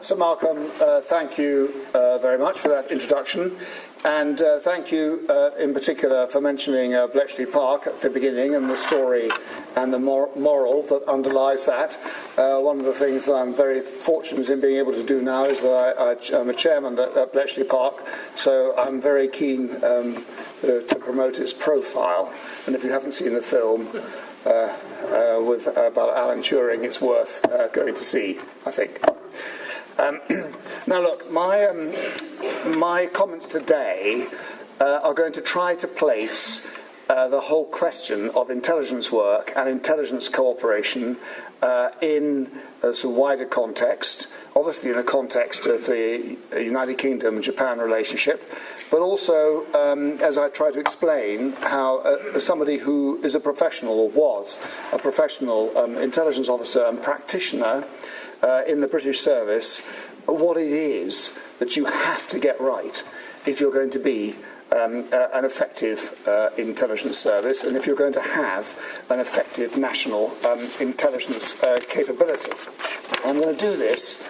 So Malcolm, thank you very much for that introduction, and thank you in particular for mentioning Bletchley Park at the beginning and the story and the moral that underlies that. One of the things that I'm very fortunate in being able to do now is that I'm a chairman at Bletchley Park, so I'm very keen to promote its profile. And if you haven't seen the film about Alan Turing, it's worth going to see, I think. Now look, my comments today are going to try to place the whole question of intelligence work and intelligence cooperation in a sort of wider context, obviously in the context of the United Kingdom-Japan relationship, but also as I try to explain how as somebody who is a professional, or was a professional intelligence officer and practitioner in the British service, what it is that you have to get right if you're going to be an effective intelligence service, and if you're going to have an effective national intelligence capability. I'm going to do this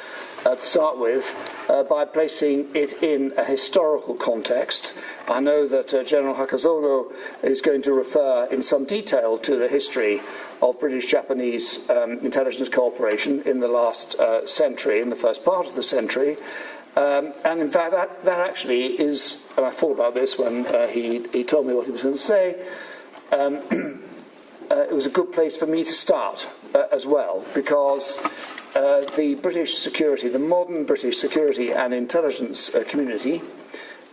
to start with by placing it in a historical context. I know that General Hakazono is going to refer in some detail to the history of British-Japanese intelligence cooperation in the last century, in the first part of the century. And in fact, that actually is, and I thought about this when he told me what he was going to say, it was a good place for me to start as well, because the British security, the modern British security and intelligence community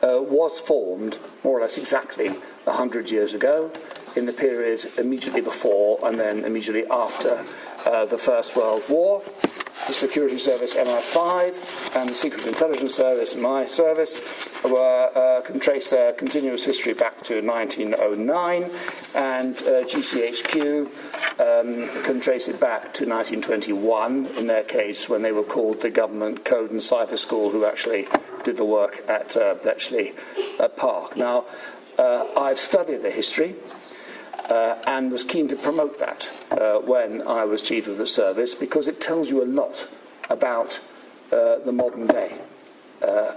was formed more or less exactly 100 years ago, in the period immediately before and then immediately after the First World War. The Security Service MI5 and the Secret Intelligence Service, my service, can trace their continuous history back to 1909, and GCHQ can trace it back to 1921, in their case when they were called the Government Code and Cipher School, who actually did the work at Bletchley Park. Now, I've studied the history and was keen to promote that when I was chief of the service, because it tells you a lot about the modern day.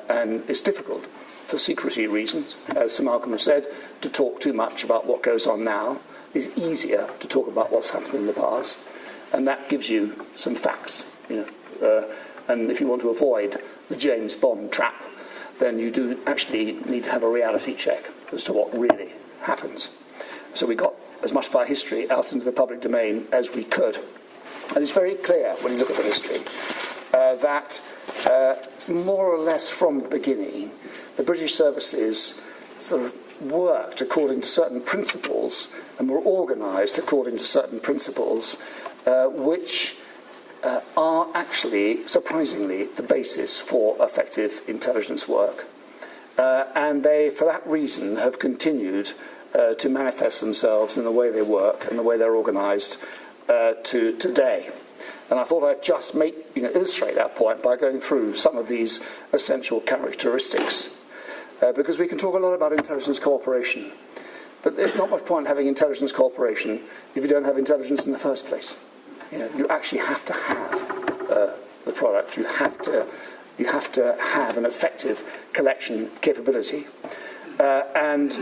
And it's difficult, for secrecy reasons, as Sir Malcolm has said, to talk too much about what goes on now. It's easier to talk about what's happened in the past, and that gives you some facts. And if you want to avoid the James Bond trap, then you do actually need to have a reality check as to what really happens. So we got as much of our history out into the public domain as we could. And it's very clear when you look at the history that more or less from the beginning, the British services sort of worked according to certain principles and were organised according to certain principles which are actually, surprisingly, the basis for effective intelligence work. And they, for that reason, have continued to manifest themselves in the way they work and the way they're organised to today. And I thought I'd just illustrate that point by going through some of these essential characteristics, because we can talk a lot about intelligence cooperation, but there's not much point having intelligence cooperation if you don't have intelligence in the first place. You actually have to have the product. You have to have an effective collection capability, and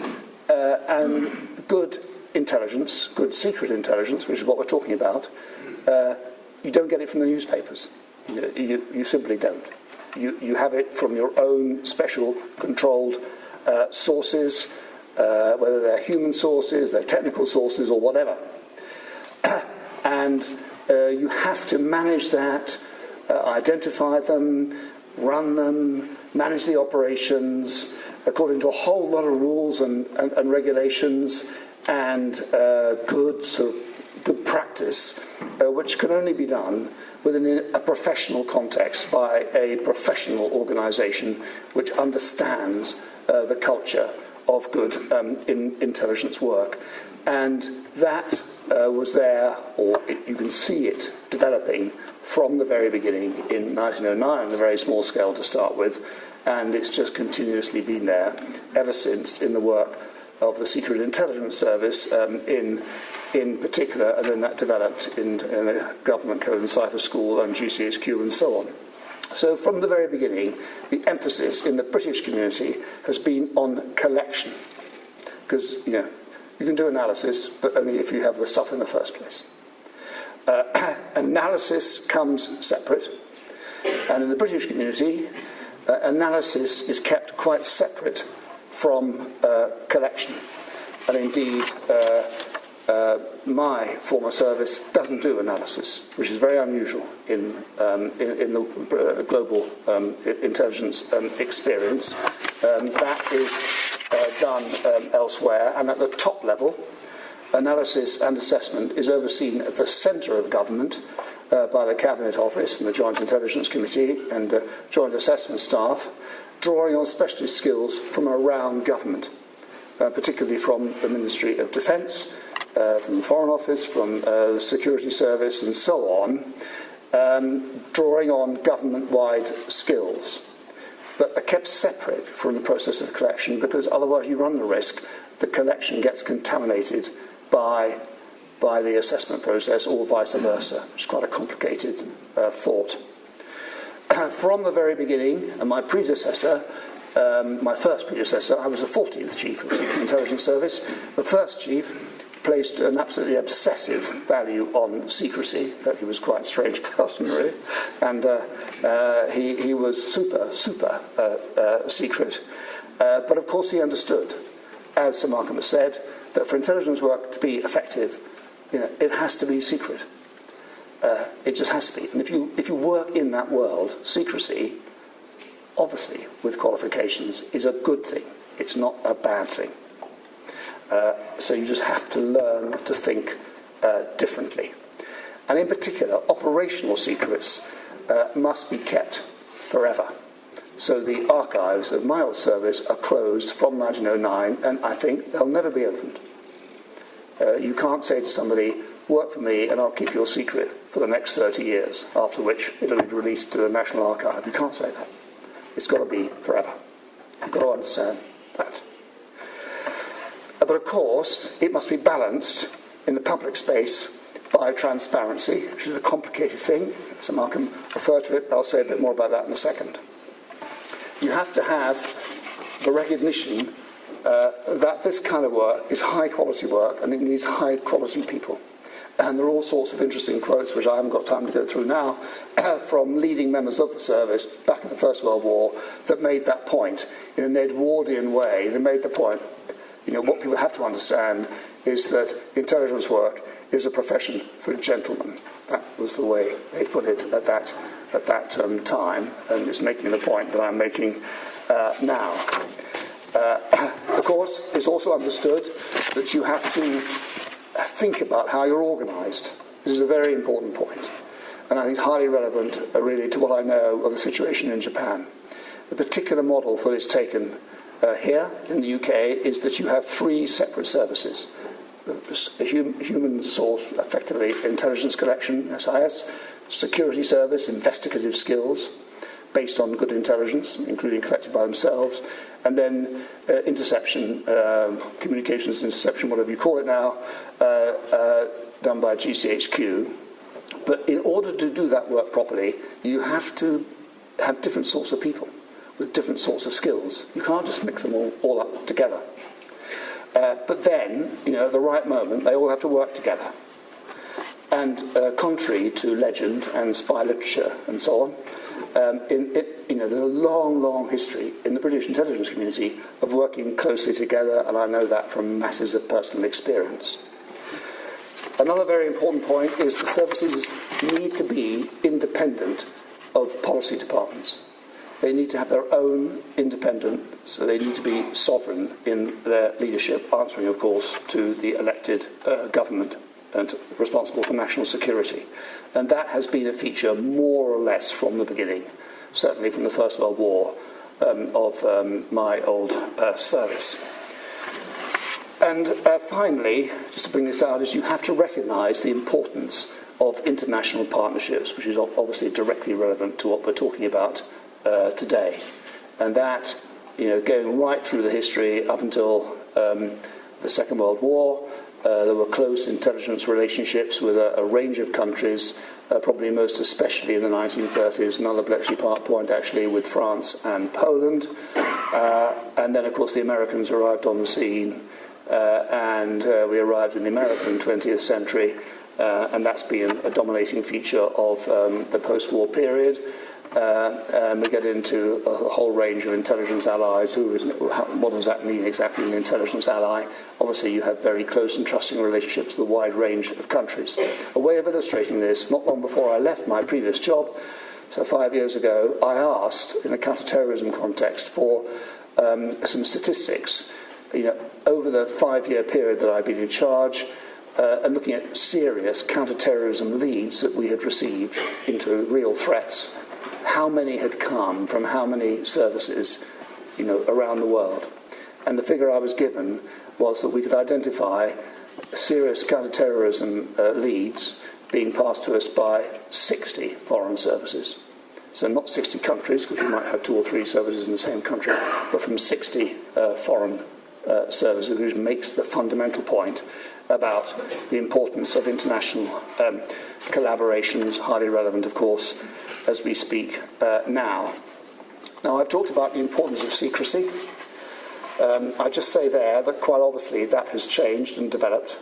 good intelligence, good secret intelligence, which is what we're talking about. You don't get it from the newspapers. You simply don't. You have it from your own special controlled sources, whether they're human sources, they're technical sources, or whatever. And you have to manage that, identify them, run them, manage the operations according to a whole lot of rules and regulations and good practice, which can only be done within a professional context by a professional organisation which understands the culture of good intelligence work. And that was there, or you can see it developing from the very beginning in 1909 on a very small scale to start with, and it's just continuously been there ever since in the work of the Secret Intelligence Service in particular, and then that developed in the Government Code and Cipher School and GCHQ and so on. So from the very beginning, the emphasis in the British community has been on collection. Because, you can do analysis, but only if you have the stuff in the first place. Analysis comes separate. And in the British community, analysis is kept quite separate from collection. And indeed, my former service doesn't do analysis, which is very unusual in the global intelligence experience. That is done elsewhere, and at the top level, analysis and assessment is overseen at the centre of government by the Cabinet Office and the Joint Intelligence Committee and the Joint Assessment Staff, drawing on specialist skills from around government, particularly from the Ministry of Defence, from the Foreign Office, from the Security Service and so on, drawing on government-wide skills, but are kept separate from the process of collection because otherwise you run the risk that collection gets contaminated by the assessment process or vice versa, which is quite a complicated thought. From the very beginning, and my predecessor, my first predecessor, I was the 14th chief of the Secret Intelligence Service. The first chief placed an absolutely obsessive value on secrecy. In fact, he was quite a strange person, really. And he was super secret. But of course he understood, as Sir Markham has said, that for intelligence work to be effective, it has to be secret. It just has to be. And if you work in that world, secrecy, obviously, with qualifications, is a good thing. It's not a bad thing. So you just have to learn to think differently. And in particular, operational secrets must be kept forever. So the archives of my old service are closed from 1909, and I think they'll never be opened. You can't say to somebody, work for me and I'll keep your secret for the next 30 years, after which it'll be released to the National Archive. You can't say that. It's got to be forever. You've got to understand that. But of course, it must be balanced in the public space by transparency, which is a complicated thing. So Markham referred to it. I'll say a bit more about that in a second. You have to have the recognition that this kind of work is high-quality work and it needs high-quality people. And there are all sorts of interesting quotes, which I haven't got time to go through now, from leading members of the service back in the First World War that made that point. In an Edwardian way, they made the point, what people have to understand is that intelligence work is a profession for gentlemen. That was the way they put it at that time, and it's making the point that I'm making now. Of course, it's also understood that you have to think about how you're organised. This is a very important point, and I think highly relevant, really, to what I know of the situation in Japan. The particular model that is taken here in the UK is that you have three separate services. A human source, effectively intelligence collection, SIS, security service, investigative skills, based on good intelligence, including collected by themselves, and then interception, communications interception, whatever you call it now, done by GCHQ. But in order to do that work properly, you have to have different sorts of people with different sorts of skills. You can't just mix them all up together. But then, at the right moment, they all have to work together. And contrary to legend and spy literature and so on, there's a long, long history in the British intelligence community of working closely together, and I know that from masses of personal experience. Another very important point is the services need to be independent of policy departments. They need to have their own independence, so they need to be sovereign in their leadership, answering, of course, to the elected government and responsible for national security. And that has been a feature more or less from the beginning, certainly from the First World War, of my old service. And finally, just to bring this out, is you have to recognise the importance of international partnerships, which is obviously directly relevant to what we're talking about today. And that, going right through the history up until the Second World War, there were close intelligence relationships with a range of countries probably most especially in the 1930s, another Bletchley Park point actually with France and Poland. And then, of course, the Americans arrived on the scene, and we arrived in the American 20th century, and that's been a dominating feature of the post-war period. And we get into a whole range of intelligence allies. What does that mean exactly, an intelligence ally? Obviously, you have very close and trusting relationships with a wide range of countries. A way of illustrating this, not long before I left my previous job, so 5 years ago, I asked, in a counter-terrorism context, for some statistics. Over the 5-year period that I've been in charge, and looking at serious counter-terrorism leads that we had received into real threats, how many had come from how many services, around the world. And the figure I was given was that we could identify serious counter-terrorism leads being passed to us by 60 foreign services. So not 60 countries, because you might have 2 or 3 services in the same country, but from 60 foreign services, which makes the fundamental point about the importance of international collaborations, highly relevant, of course, as we speak now. Now, I've talked about the importance of secrecy. I just say there that quite obviously that has changed and developed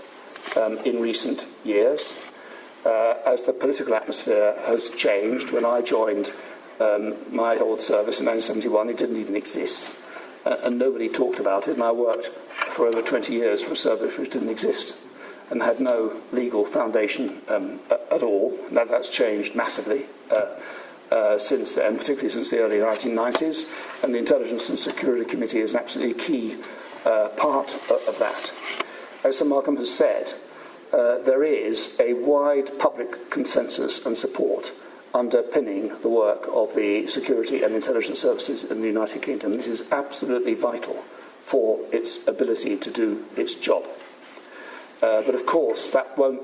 in recent years as the political atmosphere has changed. When I joined my old service in 1971, it didn't even exist, and nobody talked about it, and I worked for over 20 years for a service which didn't exist and had no legal foundation at all. Now that's changed massively since then, particularly since the early 1990s, and the Intelligence and Security Committee is an absolutely key part of that. As Sir Malcolm has said, there is a wide public consensus and support underpinning the work of the security and intelligence services in the United Kingdom. This is absolutely vital for its ability to do its job. But of course, that won't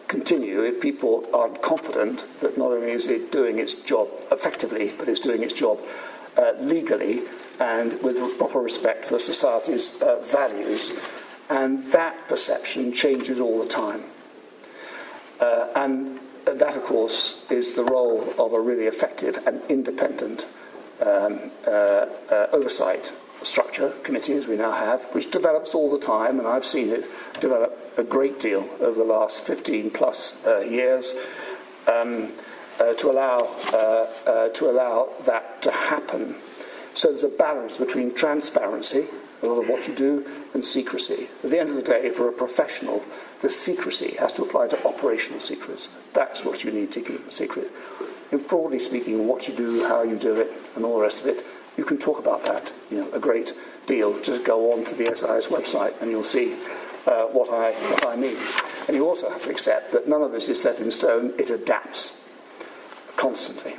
continue if people aren't confident that not only is it doing its job effectively, but it's doing its job legally and with proper respect for society's values. And that perception changes all the time. And that, of course, is the role of a really effective and independent oversight structure, committee, as we now have, which develops all the time, and I've seen it develop a great deal over the last 15 plus years, to allow that to happen. So there's a balance between transparency, a lot of what you do, and secrecy. At the end of the day, for a professional, the secrecy has to apply to operational secrets. That's what you need to keep secret. And broadly speaking, what you do, how you do it, and all the rest of it, you can talk about that, a great deal. Just go on to the SIS website and you'll see what I mean. And you also have to accept that none of this is set in stone. It adapts constantly.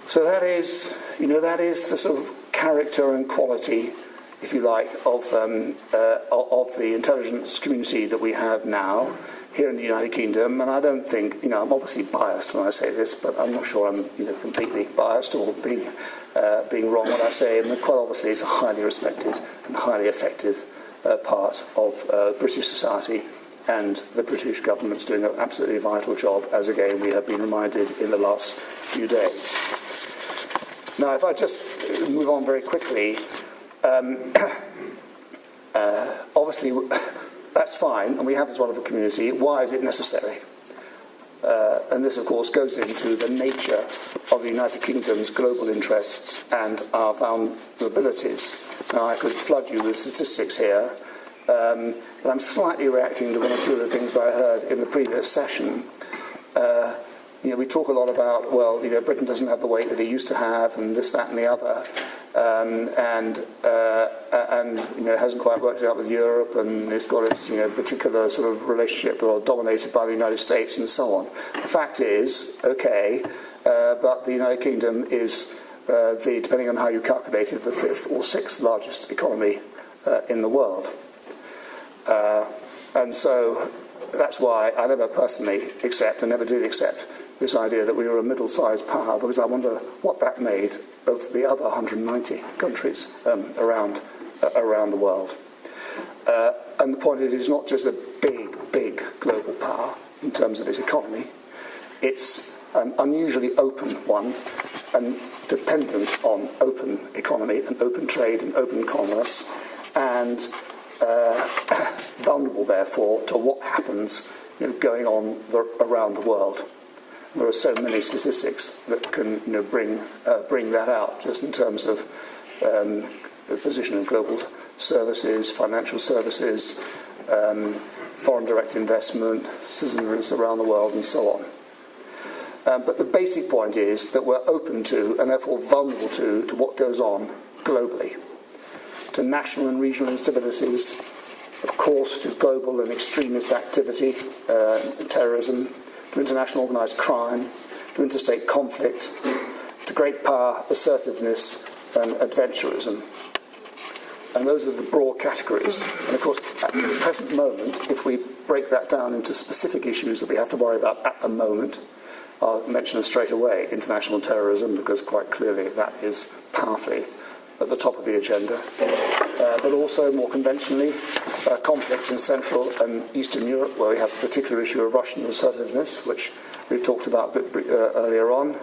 So that is the sort of character and quality, if you like, of the intelligence community that we have now here in the United Kingdom. And I don't think, I'm obviously biased when I say this, but I'm not sure I'm completely biased or being wrong when I say, quite obviously it's a highly respected and highly effective part of British society, and the British government's doing an absolutely vital job, as again we have been reminded in the last few days. Now, if I just move on very quickly, obviously that's fine, and we have this wonderful community. Why is it necessary? And this, of course, goes into the nature of the United Kingdom's global interests and our vulnerabilities. Now, I could flood you with statistics here, but I'm slightly reacting to one or two of the things that I heard in the previous session. We talk a lot about, Britain doesn't have the weight that it used to have, and this, that, and the other, and it hasn't quite worked out with Europe, and it's got its particular sort of relationship dominated by the United States and so on. The fact is, but the United Kingdom is depending on how you calculate it, the 5th or 6th largest economy in the world, and so that's why I never personally accept, and never did accept, this idea that we were a middle-sized power, because I wonder what that made of the other 190 countries around the world. And the point is, it's not just a big global power. in terms of its economy. It's an unusually open one and dependent on open economy and open trade and open commerce, and vulnerable, therefore, to what happens going on around the world. There are so many statistics that can bring that out, just in terms of the position of global services, financial services, foreign direct investment, citizens around the world, and so on. But the basic point is that we're open to, and therefore vulnerable to what goes on globally, to national and regional instabilities, of course to global and extremist activity, terrorism, to international organised crime, to interstate conflict, to great power, assertiveness and adventurism. And those are the broad categories. And of course, at the present moment, if we break that down into specific issues that we have to worry about at the moment, I'll mention straight away international terrorism, because quite clearly that is powerfully at the top of the agenda. But also, more conventionally, conflicts in Central and Eastern Europe, where we have the particular issue of Russian assertiveness, which we've talked about a bit earlier on.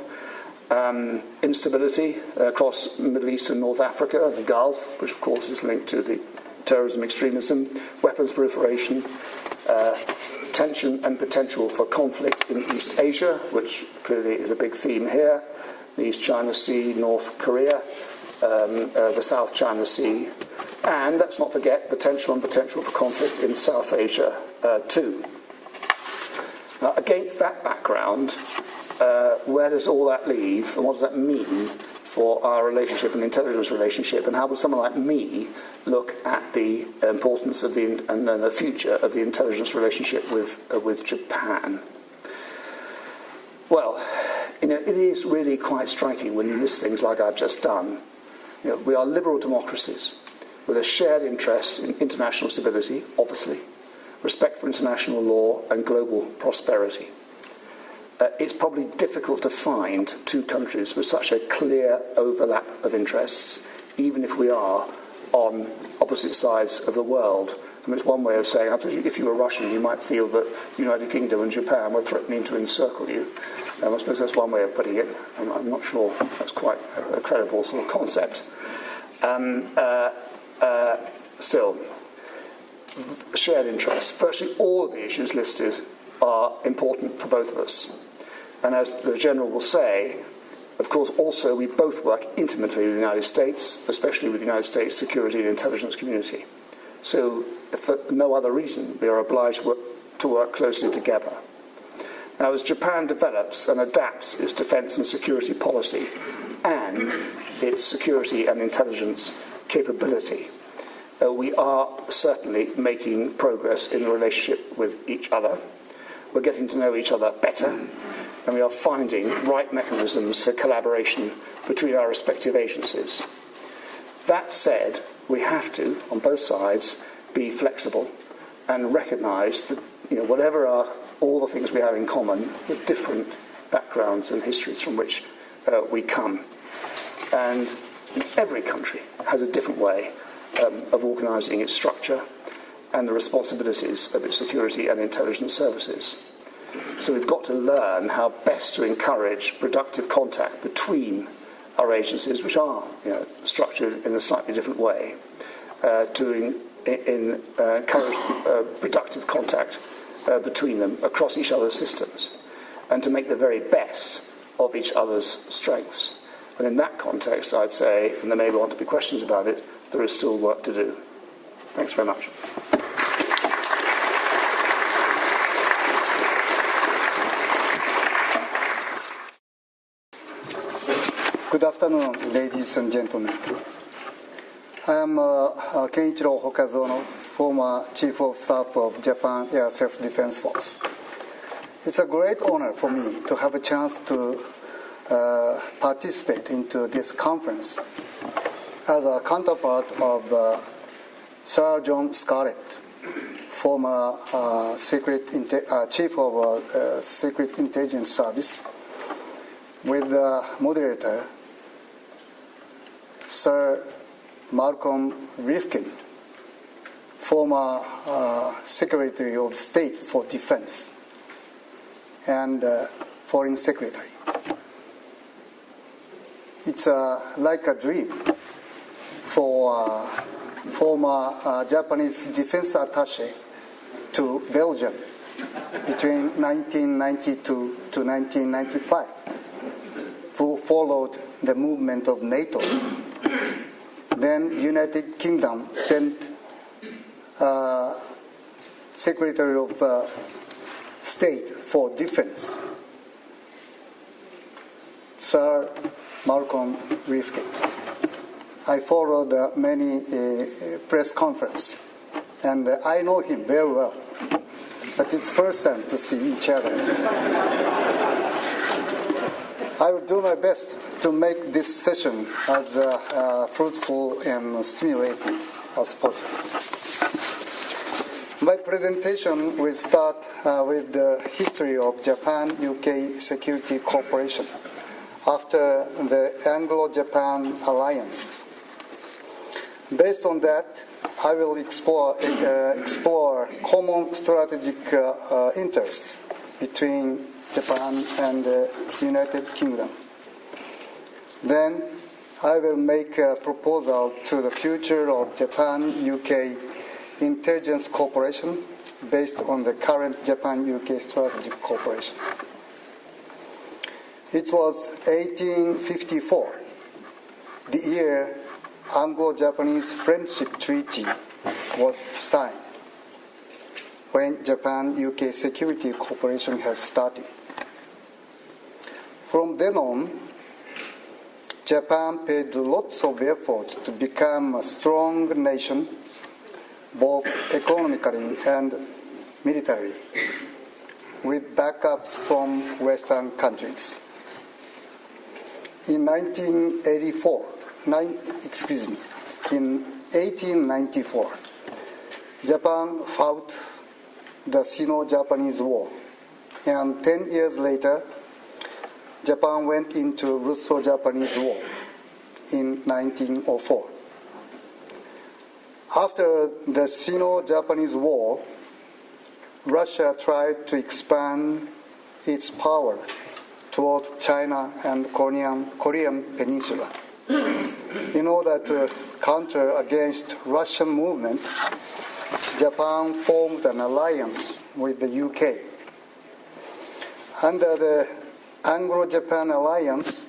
Instability across Middle East and North Africa, the Gulf, which of course is linked to the terrorism, extremism, weapons proliferation, tension and potential for conflict in East Asia, which clearly is a big theme here, the East China Sea, North Korea, the South China Sea, and let's not forget the tension and potential for conflict in South Asia too. Now, against that background, where does all that leave, and what does that mean for our relationship and intelligence relationship, and how would someone like me look at the importance of the future of the intelligence relationship with Japan? Well, it is really quite striking when you list things like I've just done. We are liberal democracies with a shared interest in international stability, obviously, respect for international law and global prosperity. It's probably difficult to find two countries with such a clear overlap of interests, even if we are on opposite sides of the world. I mean, it's one way of saying, if you were Russian, you might feel that the United Kingdom and Japan were threatening to encircle you. I suppose that's one way of putting it. I'm not sure that's quite a credible sort of concept. Still, shared interests. Virtually all of the issues listed are important for both of us. And as the General will say, of course, also we both work intimately with the United States, especially with the United States security and intelligence community. So, if for no other reason, we are obliged to work closely together. Now, as Japan develops and adapts its defence and security policy and its security and intelligence capability, we are certainly making progress in the relationship with each other. We're getting to know each other better, and we are finding right mechanisms for collaboration between our respective agencies. That said, we have to, on both sides, be flexible and recognise that whatever are all the things we have in common, the different backgrounds and histories from which we come. And every country has a different way of organising its structure and the responsibilities of its security and intelligence services. So we've got to learn how best to encourage productive contact between our agencies, which are structured in a slightly different way, to encourage productive contact between them across each other's systems, and to make the very best of each other's strengths. And in that context, I'd say, and there may want to be questions about it, there is still work to do. Thanks very much. Good afternoon, ladies and gentlemen. I am Kenichiro Hokazono, former Chief of Staff of Japan Air Self-Defense Force. It's a great honor for me to have a chance to participate into this conference as a counterpart of Sir John Scarlett, former Chief of Secret Intelligence Service, with the moderator, Sir Malcolm Rifkin, former Secretary of State for Defense, and Foreign Secretary. It's like a dream for former Japanese defense attaché to Belgium between 1992 to 1995, who followed the movement of NATO. Then United Kingdom sent Secretary of State for Defense, Sir Malcolm Rifkin. I followed many press conferences, and I know him very well. But it's first time to see each other. I will do my best to make this session as fruitful and stimulating as possible. My presentation will start with the history of Japan-UK Security Cooperation after the Anglo-Japan Alliance. Based on that, I will explore common strategic interests between Japan and the United Kingdom. Then I will make a proposal to the future of Japan-UK intelligence cooperation based on the current Japan-UK strategic cooperation. It was 1854, the year Anglo-Japanese Friendship Treaty was signed, when Japan-UK security cooperation has started. From then on, Japan paid lots of effort to become a strong nation, both economically and militarily, with backups from Western countries. In 1894, Japan fought the Sino-Japanese War, and 10 years later, Japan went into Russo-Japanese War in 1904. After the Sino-Japanese War, Russia tried to expand its power toward China and Korean Peninsula. In order to counter against Russian movement, Japan formed an alliance with the UK. Under the Anglo-Japan Alliance,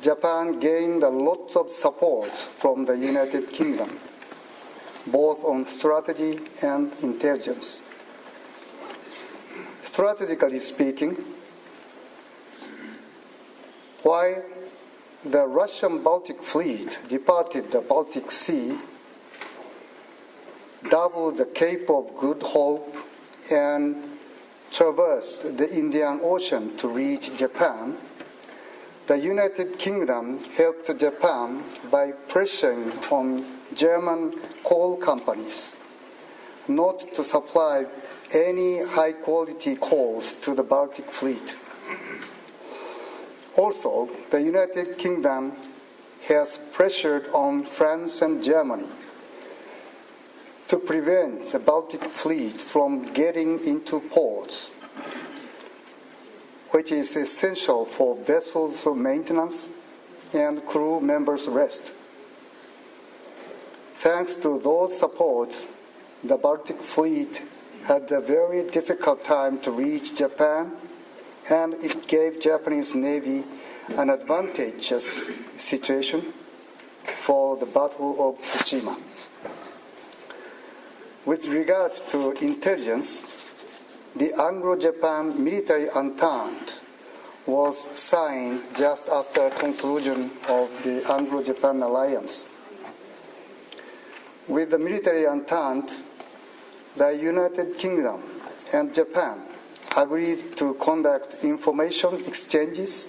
Japan gained a lot of support from the United Kingdom, both on strategy and intelligence. Strategically speaking, while the Russian Baltic Fleet departed the Baltic Sea, doubled the Cape of Good Hope, and traversed the Indian Ocean to reach Japan, the United Kingdom helped Japan by pressuring on German coal companies not to supply any high-quality coals to the Baltic Fleet. Also, the United Kingdom has pressured on France and Germany to prevent the Baltic Fleet from getting into ports, which is essential for vessels maintenance and crew members' rest. Thanks to those supports, the Baltic Fleet had a very difficult time to reach Japan, and it gave Japanese Navy an advantageous situation for the Battle of Tsushima. With regard to intelligence, the Anglo-Japan military entente was signed just after conclusion of the Anglo-Japan alliance. With the military entente, the United Kingdom and Japan agreed to conduct information exchanges,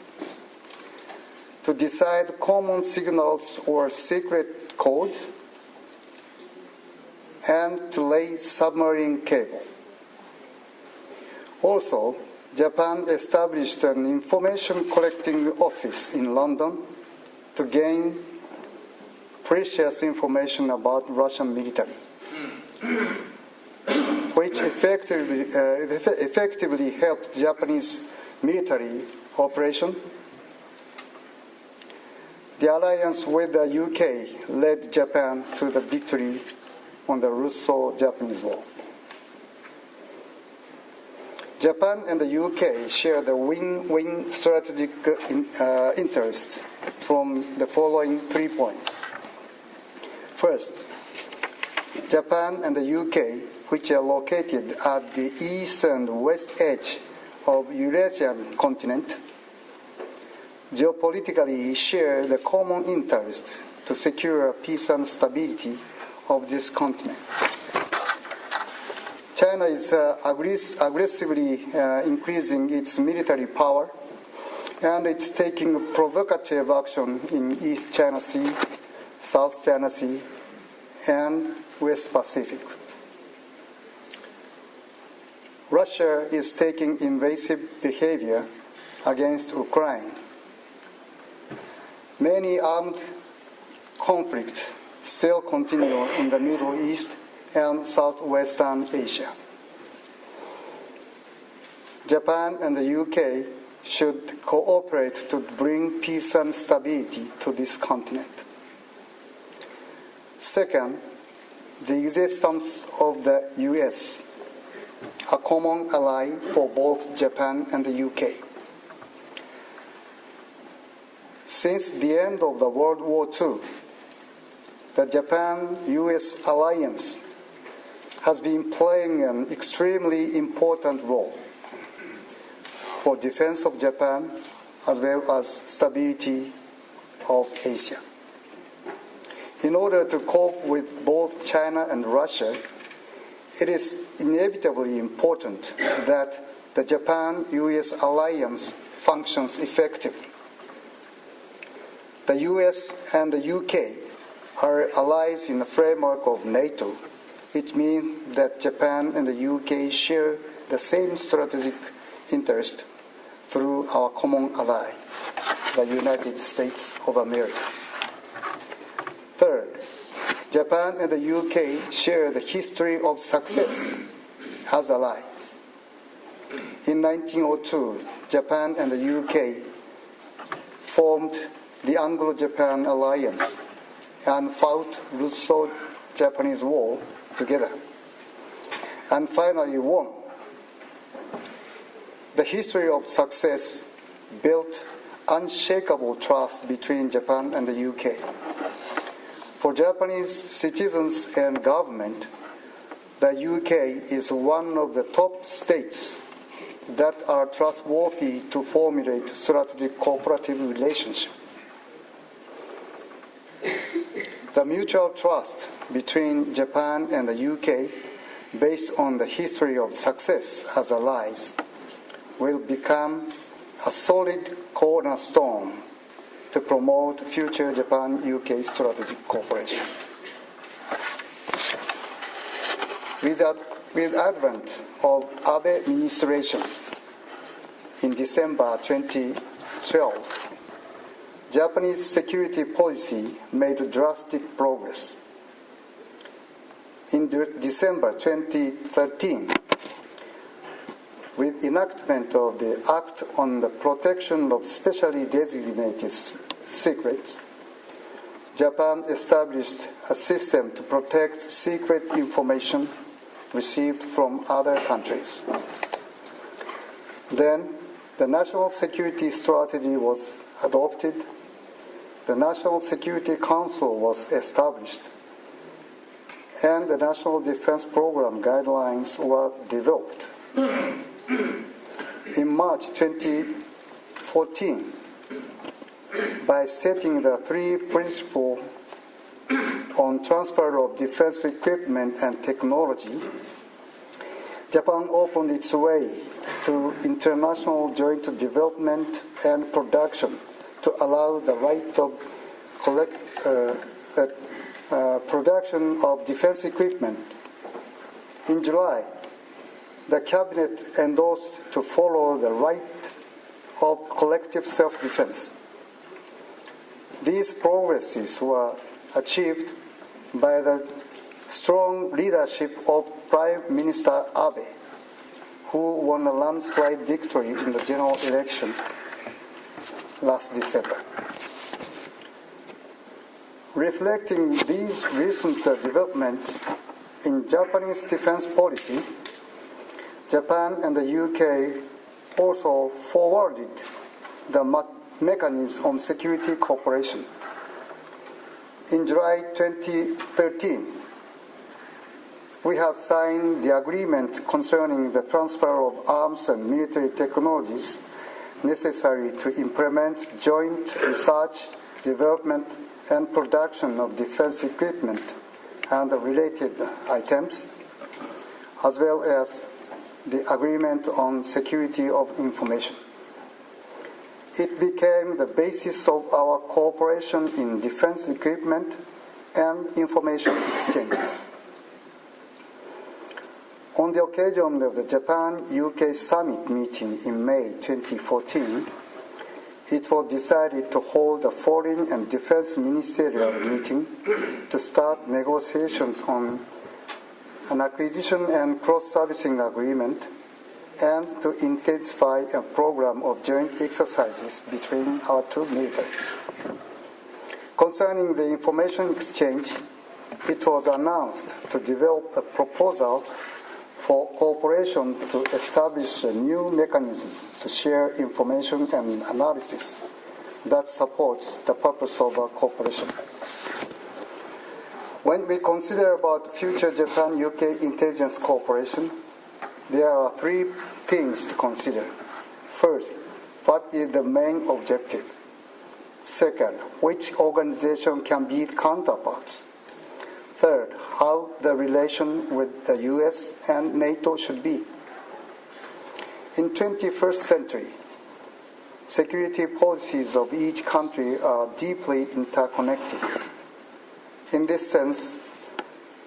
to decide common signals or secret codes, and to lay submarine cable. Also, Japan established an information collecting office in London to gain precious information about Russian military. which effectively helped Japanese military operation. The alliance with the UK led Japan to the victory on the Russo-Japanese War. Japan and the UK share the win-win strategic interests from the following 3 points. First, Japan and the UK, which are located at the east and west edge of Eurasian continent, geopolitically share the common interest to secure peace and stability of this continent. China is aggressively increasing its military power, and it's taking provocative action in East China Sea, South China Sea, and West Pacific. Russia is taking invasive behavior against Ukraine. Many armed conflicts still continue in the Middle East and Southwestern Asia. Japan and the UK should cooperate to bring peace and stability to this continent. Second, the existence of the US, a common ally for both Japan and the UK. Since the end of the World War II, the Japan-US alliance has been playing an extremely important role for defense of Japan as well as stability of Asia. In order to cope with both China and Russia, it is inevitably important that the Japan-US alliance functions effectively. The US and the UK are allies in the framework of NATO. It means that Japan and the UK share the same strategic interest through our common ally, the United States of America. Third, Japan and the UK share the history of success as allies. In 1902, Japan and the UK formed the Anglo-Japan Alliance and fought Russo-Japanese War together, and finally won. The history of success built unshakable trust between Japan and the UK. For Japanese citizens and government, the UK is one of the top states that are trustworthy to formulate strategic cooperative relationship. The mutual trust between Japan and the UK, based on the history of success as allies, will become a solid cornerstone to promote future Japan-UK strategic cooperation. With advent of Abe administration in December 2012, Japanese security policy made drastic progress. In December 2013, with enactment of the Act on the Protection of Specially Designated Secrets, Japan established a system to protect secret information received from other countries. Then, the National Security Strategy was adopted, the National Security Council was established, and the National Defense Program guidelines were developed. In March 2014, by setting the three principles on transfer of defense equipment and technology, Japan opened its way to international joint development and production to allow the right of production of defense equipment. In July, the Cabinet endorsed to follow the right of collective self-defense. These progresses were achieved by the strong leadership of Prime Minister Abe, who won a landslide victory in the general election last December. Reflecting these recent developments in Japanese defense policy, Japan and the UK also forwarded the mechanism on security cooperation. In July 2013, we have signed the agreement concerning the transfer of arms and military technologies necessary to implement joint research, development, and production of defense equipment and related items, as well as the agreement on security of information. It became the basis of our cooperation in defense equipment and information exchanges. On the occasion of the Japan-UK Summit meeting in May 2014, it was decided to hold a foreign and defense ministerial meeting to start negotiations on an acquisition and cross-servicing agreement and to intensify a program of joint exercises between our two militaries. Concerning the information exchange, it was announced to develop a proposal for cooperation to establish a new mechanism to share information and analysis that supports the purpose of our cooperation. When we consider about future Japan-UK intelligence cooperation, there are three things to consider. First, what is the main objective? Second, which organization can be counterparts? Third, how the relation with the US and NATO should be. In 21st century, security policies of each country are deeply interconnected. In this sense,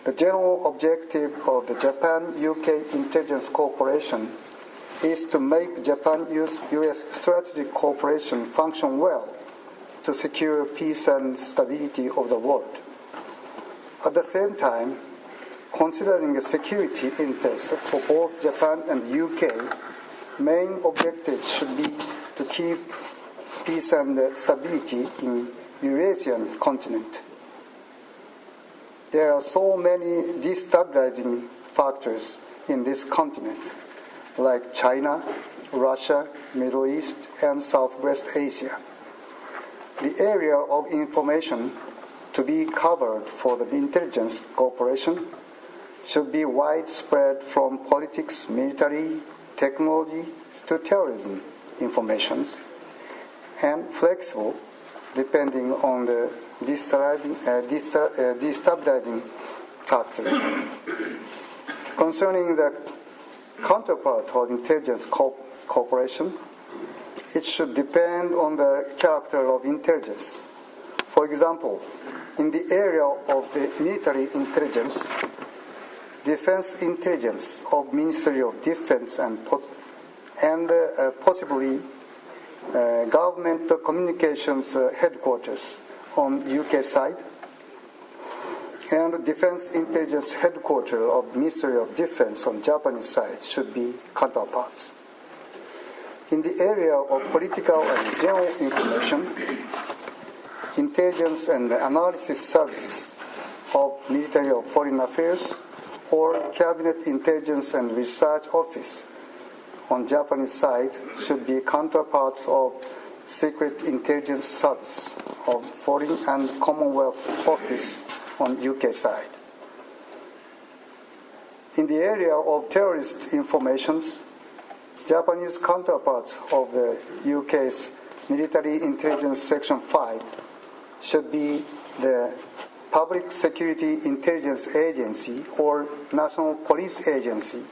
the general objective of the Japan-UK intelligence cooperation is to make Japan-US strategic cooperation function well to secure peace and stability of the world. At the same time, considering the security interest for both Japan and the UK, main objective should be to keep peace and stability in Eurasian continent. There are so many destabilizing factors in this continent, like China, Russia, Middle East, and Southwest Asia. The area of information to be covered for the intelligence cooperation should be widespread from politics, military, technology to terrorism informations, and flexible depending on the destabilizing factors. Concerning the counterpart of intelligence cooperation, it should depend on the character of intelligence. For example, in the area of the military intelligence, defense intelligence of Ministry of Defense and possibly government communications headquarters on UK side, and defense intelligence headquarters of Ministry of Defense on Japanese side should be counterparts. In the area of political and general information, intelligence and analysis services of Military of Foreign Affairs or Cabinet Intelligence and Research Office on Japanese side should be counterparts of Secret Intelligence Service of Foreign and Commonwealth Office on UK side. In the area of terrorist informations, Japanese counterparts of the UK's Military Intelligence Section 5 should be the Public Security Intelligence Agency or National Police Agency.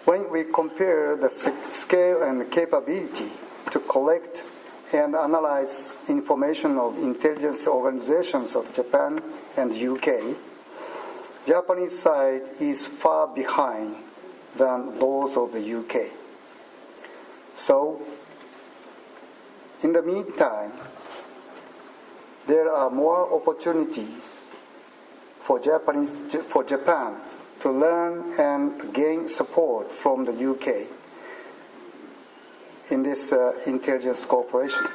When we compare the scale and capability to collect and analyze information of intelligence organizations of Japan and UK, Japanese side is far behind than those of the UK. So, in the meantime, there are more opportunities for Japan to learn and gain support from the UK in this intelligence cooperation.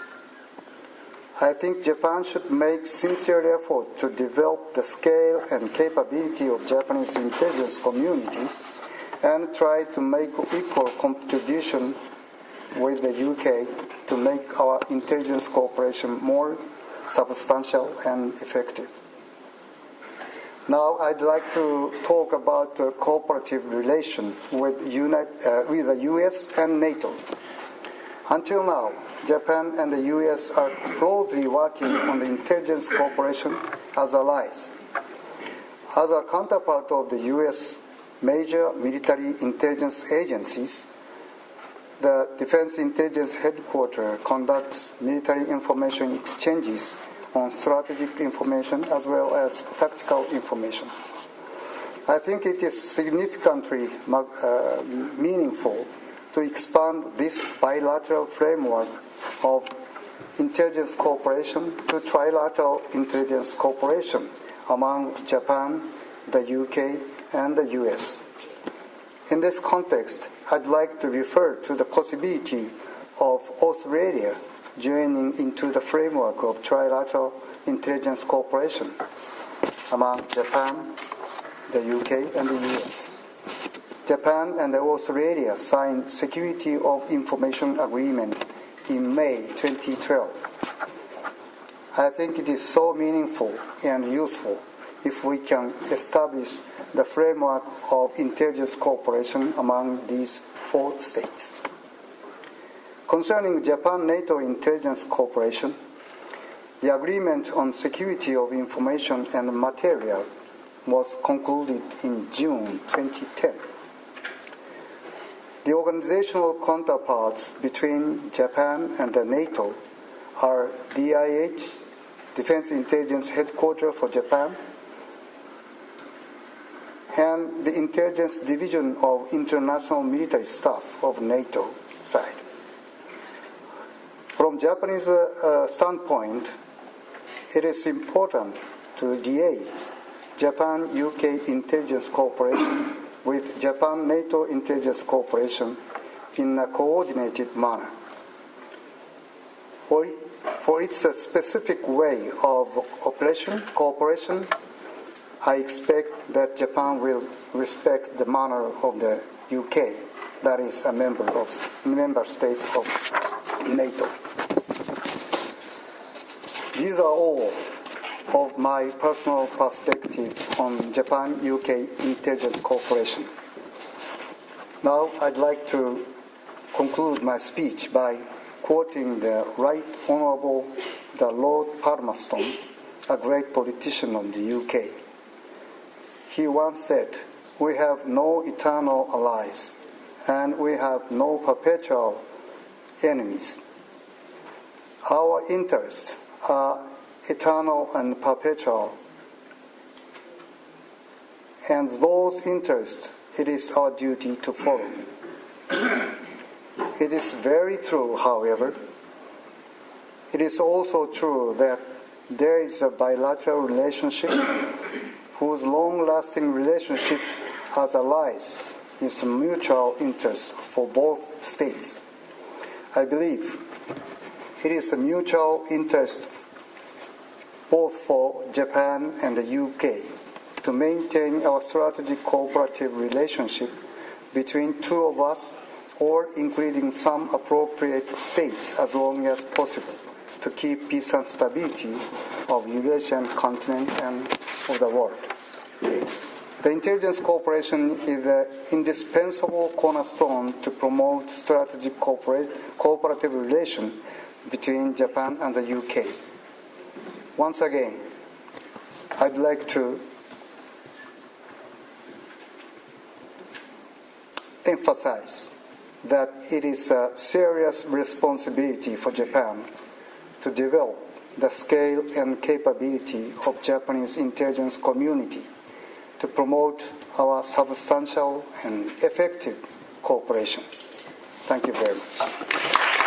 I think Japan should make sincere effort to develop the scale and capability of Japanese intelligence community and try to make equal contribution with the UK to make our intelligence cooperation more substantial and effective. Now I'd like to talk about the cooperative relation with the US and NATO. Until now, Japan and the US are closely working on the intelligence cooperation as allies. As a counterpart of the US major military intelligence agencies, the Defense Intelligence Headquarters conducts military information exchanges on strategic information as well as tactical information. I think it is significantly meaningful to expand this bilateral framework of intelligence cooperation to trilateral intelligence cooperation among Japan, the UK, and the US. In this context, I'd like to refer to the possibility of Australia joining into the framework of trilateral intelligence cooperation among Japan, the UK, and the US. Japan and Australia signed Security of Information Agreement in May 2012. I think it is so meaningful and useful if we can establish the framework of intelligence cooperation among these 4 states. Concerning Japan-NATO intelligence cooperation, the agreement on security of information and material was concluded in June 2010. The organizational counterparts between Japan and the NATO are DIH, Defense Intelligence Headquarters for Japan, and the Intelligence Division of International Military Staff of NATO side. From Japanese standpoint, it is important to liaise Japan-UK intelligence cooperation with Japan-NATO intelligence cooperation in a coordinated manner. For its specific way of cooperation, I expect that Japan will respect the manner of the UK, that is a member states of NATO. These are all of my personal perspective on Japan-UK intelligence cooperation. Now I'd like to conclude my speech by quoting the Right Honourable the Lord Palmerston, a great politician of the UK. He once said, "We have no eternal allies, and we have no perpetual enemies. Our interests are eternal and perpetual, and those interests it is our duty to follow." It is very true, however. It is also true that there is a bilateral relationship whose long-lasting relationship as allies is a mutual interest for both states. I believe it is a mutual interest both for Japan and the UK to maintain our strategic cooperative relationship between 2 of us, or including some appropriate states as long as possible, to keep peace and stability of Eurasian continent and of the world. The intelligence cooperation is an indispensable cornerstone to promote strategic cooperative relation between Japan and the UK. Once again, I'd like to emphasize that it is a serious responsibility for Japan to develop the scale and capability of Japanese intelligence community to promote our substantial and effective cooperation. Thank you very much.